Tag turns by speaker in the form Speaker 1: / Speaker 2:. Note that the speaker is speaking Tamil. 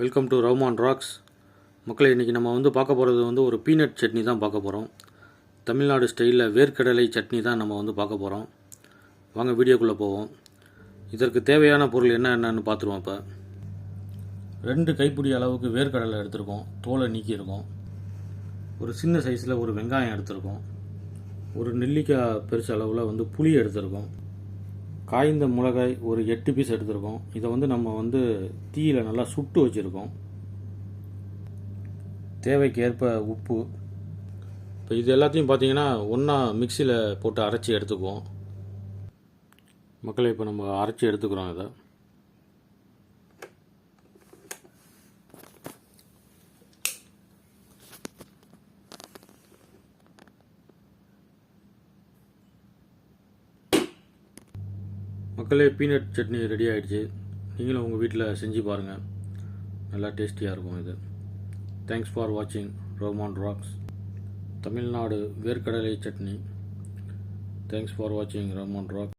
Speaker 1: Welcome to Rahman rocks. மக்களே, இன்றைக்கி நம்ம பார்க்க போகிறது ஒரு பீனட் சட்னி தான் பார்க்க போகிறோம். தமிழ்நாடு ஸ்டைலில் வேர்க்கடலை சட்னி தான் நம்ம பார்க்க போகிறோம். வாங்க வீடியோக்குள்ளே போவோம். இதற்கு தேவையான பொருள் என்னென்னு பார்த்துருவோம். இப்போ 2 கைப்பிடி அளவுக்கு வேர்க்கடலை எடுத்திருக்கோம், தோலை நீக்கியிருக்கோம். ஒரு சின்ன சைஸில் ஒரு வெங்காயம் எடுத்திருக்கோம். ஒரு நெல்லிக்காய் பெருசு அளவில் புளி எடுத்திருக்கோம். காய்ந்த மிளகாய் ஒரு 8 பீஸ் எடுத்திருக்கோம். இதை நம்ம தீயில் நல்லா சுட்டு வச்சுருக்கோம். தேவைக்கு ஏற்ப உப்பு. இப்போ இது எல்லாத்தையும் பார்த்தீங்கன்னா ஒன்றா மிக்சியில் போட்டு அரைச்சி எடுத்துக்குவோம். மக்களை இப்போ நம்ம அரைச்சி எடுத்துக்கிறோம். இதை மக்களே, பீனட் சட்னி ரெடி ஆகிடுச்சு. நீங்களும் உங்கள் வீட்டில் செஞ்சு பாருங்கள், நல்லா டேஸ்டியாக இருக்கும் இது. தேங்க்ஸ் ஃபார் வாட்சிங் ரஹ்மான் ராக்ஸ். தமிழ்நாடு வேர்க்கடலை சட்னி. தேங்க்ஸ் ஃபார் வாட்சிங் ரஹ்மான் ராக்ஸ்.